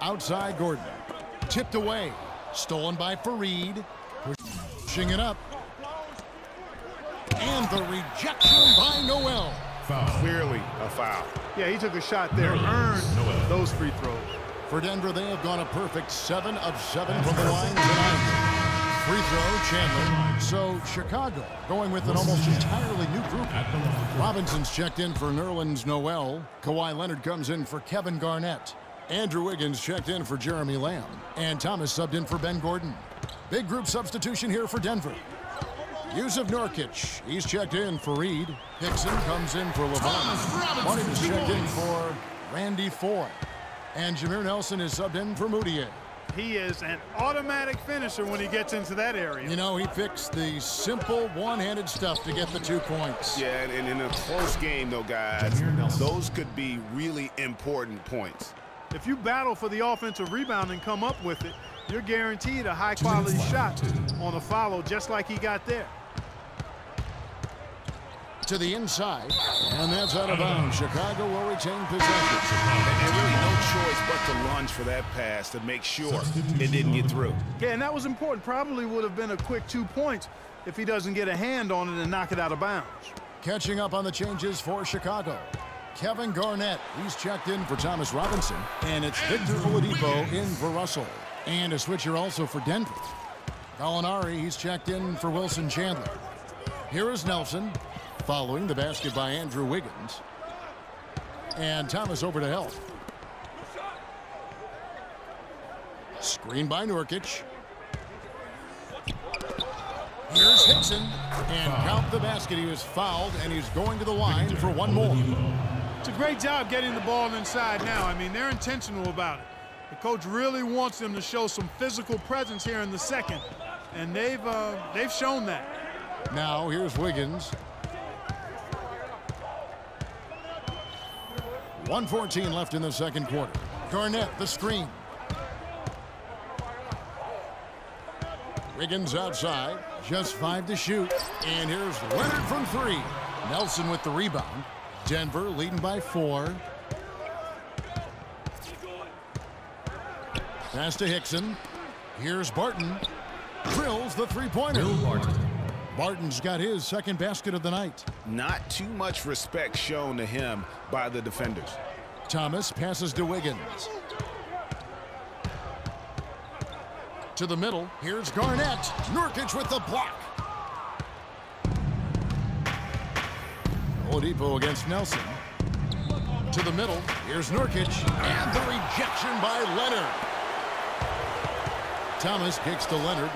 Outside Gordon. Tipped away. Stolen by Fareed. Pushing it up. And the rejection by Noel. Foul. Clearly a foul. Yeah, he took a shot there, earned those free throws. For Denver, they have gone a perfect 7 of 7 from the line tonight. Free throw, Chandler. So Chicago going with an almost entirely new group. Robinson's checked in for Nerlens Noel. Kawhi Leonard comes in for Kevin Garnett. Andrew Wiggins checked in for Jeremy Lamb. And Thomas subbed in for Ben Gordon. Big group substitution here for Denver. Yusuf Nurkic, he's checked in for Reed. Hickson comes in for LeVon. Martin is checked in for Randy Foy. And Jameer Nelson is subbed in for Moutier. He is an automatic finisher when he gets into that area. You know, he fixed the simple one-handed stuff to get the 2 points. Yeah, and in a close game, though, guys, those could be really important points. If you battle for the offensive rebound and come up with it, you're guaranteed a high-quality shot on a follow just like he got there. To the inside, and that's out of bounds. Chicago will retain possession. And really no choice but to lunge for that pass to make sure it didn't get through. Yeah, and that was important. Probably would have been a quick 2 points if he doesn't get a hand on it and knock it out of bounds. Catching up on the changes for Chicago. Kevin Garnett, he's checked in for Thomas Robinson. And it's Victor Oladipo in for Russell. And a switcher also for Denver. Gallinari, he's checked in for Wilson Chandler. Here is Nelson. Following the basket by Andrew Wiggins. And Thomas over to help. Screen by Nurkic. Here's Hickson. And count the basket. He was fouled, and he's going to the line for one more. It's a great job getting the ball inside now. I mean, they're intentional about it. The coach really wants them to show some physical presence here in the second. And they've shown that. Now, here's Wiggins. 1:14 left in the second quarter. Garnett, the screen. Wiggins outside. Just 5 to shoot. And here's Leonard from 3. Nelson with the rebound. Denver leading by 4. Pass to Hickson. Here's Barton. Drills the three-pointer. Barton's got his second basket of the night. Not too much respect shown to him by the defenders. Thomas passes to Wiggins. To the middle. Here's Garnett. Nurkic with the block. Oladipo against Nelson. To the middle. Here's Nurkic. And the rejection by Leonard. Thomas kicks to Leonard.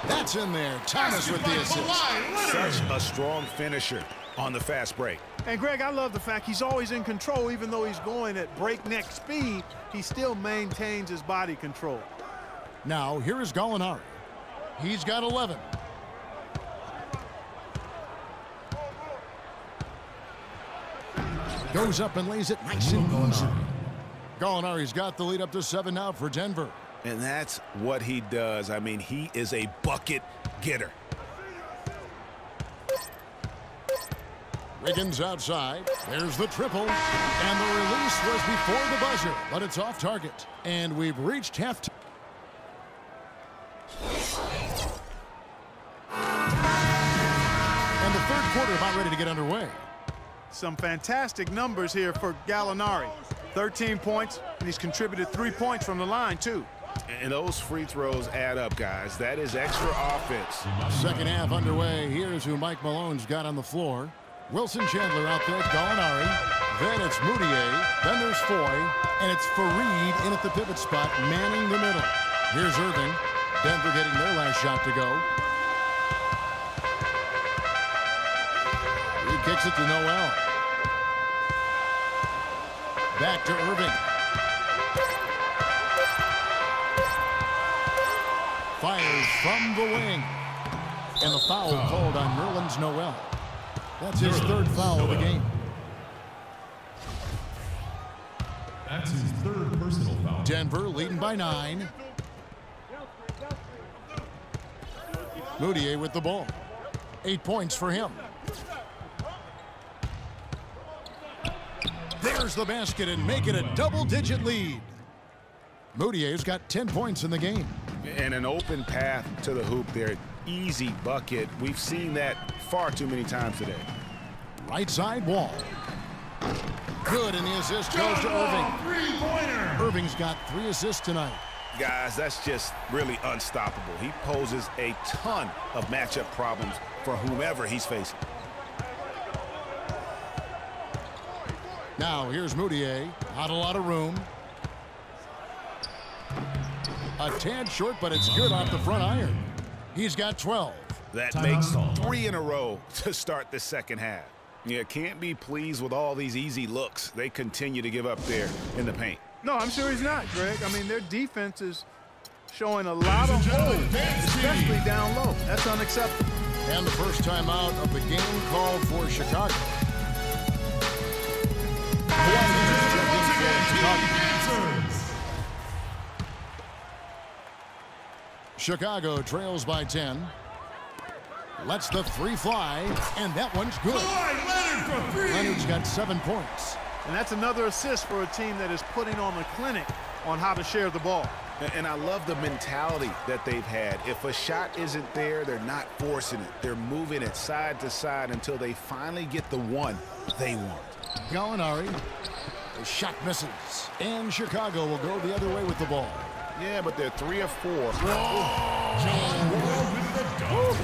That's in there. Thomas with the assist. Such a strong finisher on the fast break. And, Greg, I love the fact he's always in control. Even though he's going at breakneck speed, he still maintains his body control. Now, here is Gallinari. He's got 11. Goes up and lays it nice and easy. Gallinari's got the lead up to 7 now for Denver. And that's what he does. I mean, he is a bucket getter. Wiggins outside. There's the triple. And the release was before the buzzer, but it's off target. And we've reached halftime. And the third quarter about ready to get underway. Some fantastic numbers here for Gallinari. 13 points, and he's contributed 3 points from the line, too. And those free throws add up, guys. That is extra offense. Second half underway. Here's who Mike Malone's got on the floor. Wilson Chandler out there, Gallinari. Then it's Moutier. Then there's Foy. And it's Fareed in at the pivot spot, manning the middle. Here's Irving. Denver getting their last shot to go. He kicks it to Noel. Back to Irving. Fires from the wing. And the foul called on Nerlens Noel. That's his third foul of the game. That's his third personal foul. Denver leading by 9. Moutier with the ball. 8 points for him. There's the basket and make it a double-digit lead. Moutier's got 10 points in the game. And an open path to the hoop there. Easy bucket. We've seen that far too many times today. Right side Wall. Good, and the assist goes to Irving. Three-pointer. Irving's got 3 assists tonight. Guys, that's just really unstoppable. He poses a ton of matchup problems for whomever he's facing. Now here's Moutier. Not a lot of room. A tad short, but it's good off the front iron. He's got 12. That Timeout makes call. 3 in a row to start the second half. You can't be pleased with all these easy looks they continue to give up there in the paint. No, I'm sure he's not, Greg. I mean, their defense is showing a lot of holes, especially down low. That's unacceptable. And the first timeout of the game called for Chicago. Chicago trails by 10. Lets the 3 fly, and that one's good. Leonard for 3. Leonard's got 7 points. And that's another assist for a team that is putting on a clinic on how to share the ball. And I love the mentality that they've had. If a shot isn't there, they're not forcing it. They're moving it side to side until they finally get the one they want. Gallinari. The shot misses. And Chicago will go the other way with the ball. Yeah, but they're 3 of 4. John Wall with the dunk.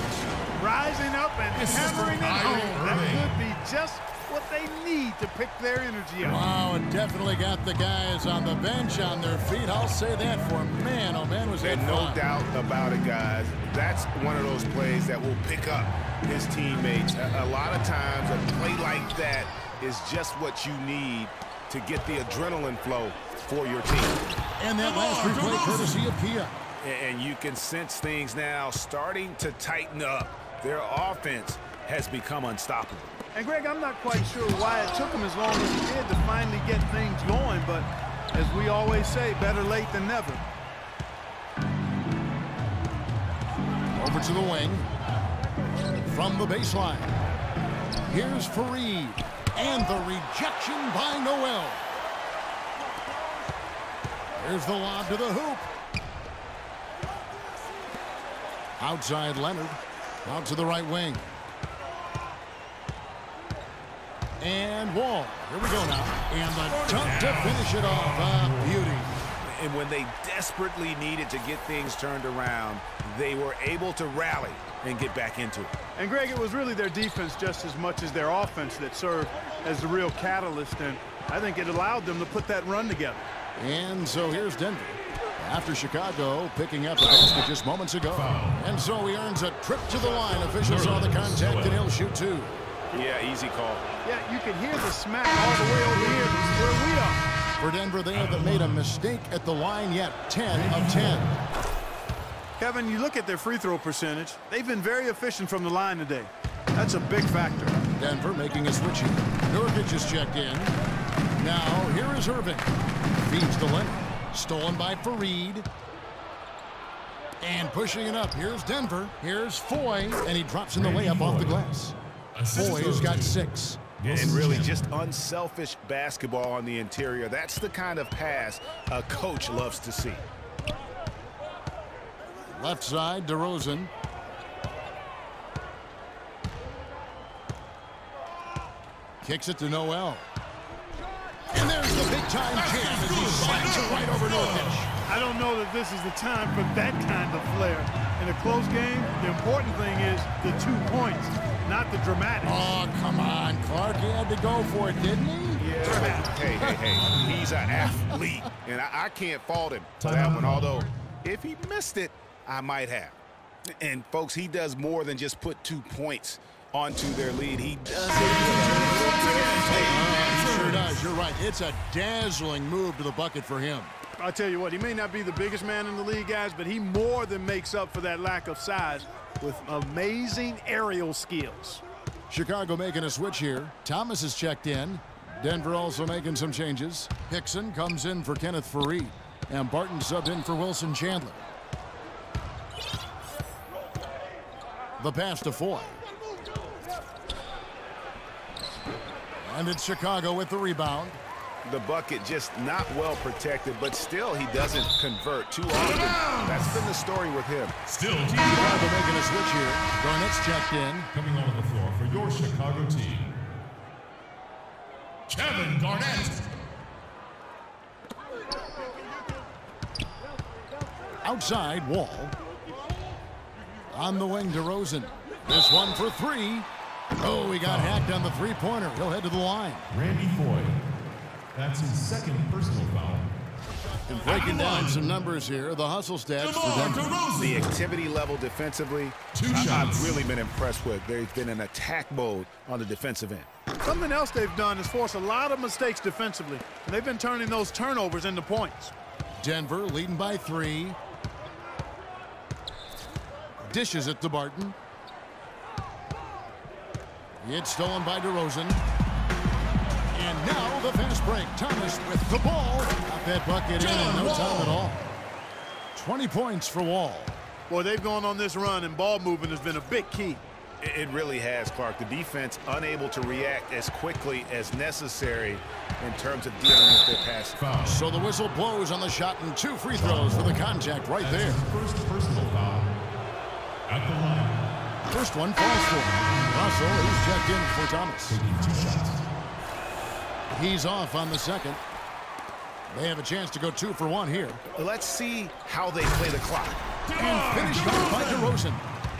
Rising up and This is hammering for it home. Irving. That could be just what they need to pick their energy up. Wow, it definitely got the guys on the bench on their feet. I'll say that for them. Man, oh man, was that And no fun. doubt about it, guys. That's one of those plays that will pick up his teammates. A lot of times, a play like that is just what you need to get the adrenaline flow for your team. And that last replay courtesy of Kia. And you can sense things now starting to tighten up. Their offense has become unstoppable. And, Greg, I'm not quite sure why it took them as long as it did to finally get things going, but as we always say, better late than never. Over to the wing. From the baseline. Here's Fareed. And the rejection by Noel. Here's the lob to the hoop. Outside Leonard. Out to the right wing. And Wall. Here we go now. And the dunk to finish it off. Beauty. And when they desperately needed to get things turned around, they were able to rally and get back into it. And, Greg, it was really their defense just as much as their offense that served as the real catalyst, and I think it allowed them to put that run together. And so here's Denver. After Chicago picking up a basket just moments ago. And so he earns a trip to the line. Officials saw the contact, and he'll shoot 2. Yeah, easy call. Yeah, you can hear the smack all the way over here where we are. For Denver, they haven't made a mistake at the line yet. 10 of 10. Kevin, you look at their free throw percentage. They've been very efficient from the line today. That's a big factor. Denver making a switch here. Nurkic is checked in. Now, here is Irving. Feeds to Leonard. Stolen by Fareed. And pushing it up. Here's Denver. Here's Foy. And he drops in the layup off the glass. Foy's got 6. And really just unselfish basketball on the interior. That's the kind of pass a coach loves to see. Left side, DeRozan. Kicks it to Noel. And there's the big-time jam as he slams it right over Nurkic. I don't know that this is the time for that kind of flair. In a close game, the important thing is the 2 points, not the dramatics. Oh, come on, Clark. He had to go for it, didn't he? Yeah, hey. He's an athlete, and I can't fault him for that one. Although, if he missed it, I might have. And, folks, he does more than just put 2 points onto their lead. He does it. He sure does. You're right. It's a dazzling move to the bucket for him. I'll tell you what, he may not be the biggest man in the league, guys, but he more than makes up for that lack of size with amazing aerial skills. Chicago making a switch here. Thomas is checked in. Denver also making some changes. Hickson comes in for Kenneth Fareed. And Barton subbed in for Wilson Chandler. The pass to Foy. And it's Chicago with the rebound. The bucket just not well protected, but still he doesn't convert too often. That's been the story with him. Still, Chicago making a switch here. Garnett's checked in. coming onto the floor for your Chicago team, Kevin Garnett. Outside, Wall. On the wing, DeRozan. This one for three. Oh, he got hacked on the three-pointer. He'll head to the line. Randy Foy. That's his second personal foul. And breaking down some numbers here, the hustle stats for Denver. The activity level defensively, I've really been impressed with. There's been an attack mode on the defensive end. Something else they've done is force a lot of mistakes defensively, and they've been turning those turnovers into points. Denver leading by 3. Dishes it to Barton. It's stolen by DeRozan. And now the fast break. Thomas with the ball. Got that bucket in no time at all. 20 points for Wall. Boy, they've gone on this run, and ball movement has been a big key. It really has, Clark. The defense unable to react as quickly as necessary in terms of dealing with their pass. So the whistle blows on the shot and 2 free throws for the contact right there. First personal foul at the line. First one falls for Russell. He's checked in for Thomas. Taking 2 shots. He's off on the second. They have a chance to go 2 for 1 here. Let's see how they play the clock. And finished off by DeRozan.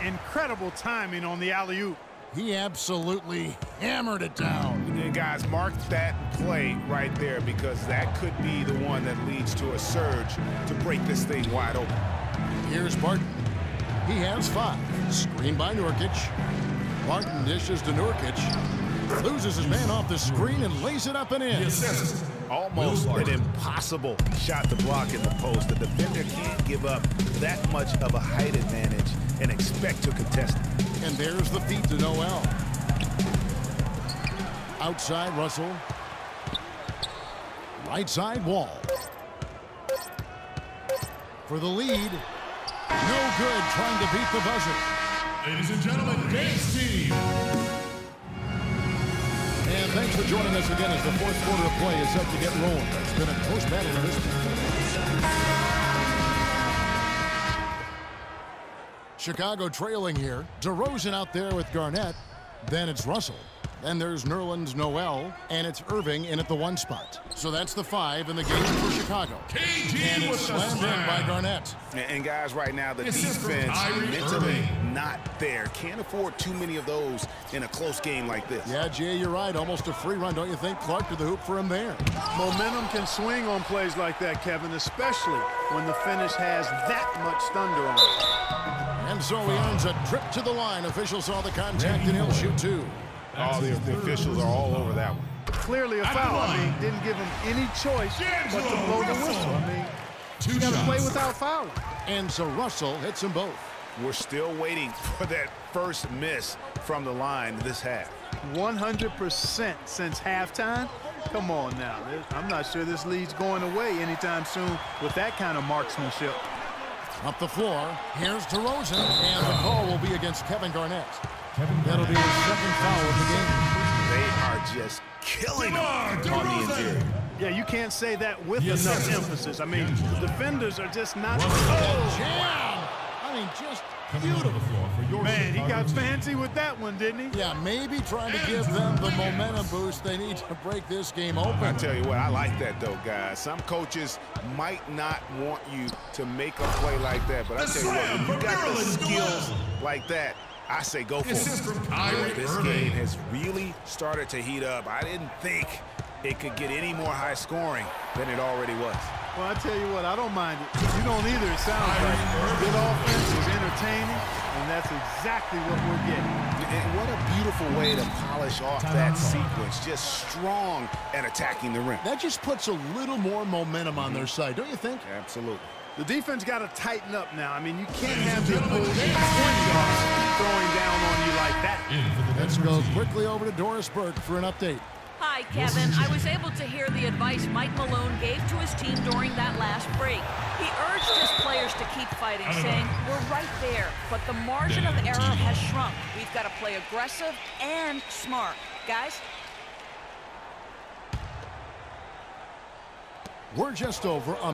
Incredible timing on the alley-oop. He absolutely hammered it down. And guys, mark that play right there, because that could be the one that leads to a surge to break this thing wide open. Here's Barton. He has 5. Screen by Nurkic. Barton dishes to Nurkic. Loses his man off the screen and lays it up and in. Almost an impossible shot to block in the post. The defender can't give up that much of a height advantage and expect to contest it. And there's the feed to Noel. Outside, Russell. Right side, Wall. For the lead. No good, trying to beat the buzzer. Ladies and gentlemen, Games team. And thanks for joining us again as the fourth quarter of play is set to get rolling. It's been a close battle in this one. Chicago trailing here. DeRozan out there with Garnett. Then it's Russell. Then there's Nerlens Noel, and it's Irving in at the 1 spot. So that's the 5 in the game for Chicago. And it's slammed in by Garnett. And guys, right now, the defense mentally not there. Can't afford too many of those in a close game like this. Yeah, Jay, you're right. Almost a free run, don't you think? Clark to the hoop for him there. Momentum can swing on plays like that, Kevin, especially when the finish has that much thunder on it. And so he earns a trip to the line. Officials saw the contact, and he'll shoot 2. All the officials are all over that one. Clearly a foul. I mean, didn't give him any choice but to blow the whistle. I mean, you got to play without fouling. And so Russell hits them both. We're still waiting for that first miss from the line this half. 100% since halftime. Come on now. I'm not sure this lead's going away anytime soon with that kind of marksmanship. Up the floor, here's DeRozan, and the call will be against Kevin Garnett. That'll be his second foul of the game. They are just killing him on the interior. Yeah, you can't say that with enough emphasis. I mean, the defenders are just not. Jam! I mean, just beautiful. Man, he got fancy with that one, didn't he? Yeah, maybe trying to give them the momentum boost they need to break this game open. I tell you what, I like that, though, guys. Some coaches might not want you to make a play like that, but I tell you what, when you got the skills like that, I say go for it. This game has really started to heat up. I didn't think it could get any more high scoring than it already was. Well, I tell you what, I don't mind it. You don't either, it sounds like. Good offense is entertaining, and that's exactly what we're getting. And what a beautiful way to polish off that sequence. Just strong at attacking the rim. That just puts a little more momentum on their side, don't you think? Absolutely. The defense got to tighten up now. I mean, you can't have the opposing point guards throwing down on you like that. Let's go quickly over to Doris Burke for an update. Hi, Kevin. I was able to hear the advice Mike Malone gave to his team during that last break. He urged his players to keep fighting, saying, we're right there, but the margin of error has shrunk. We've got to play aggressive and smart. Guys? We're just over a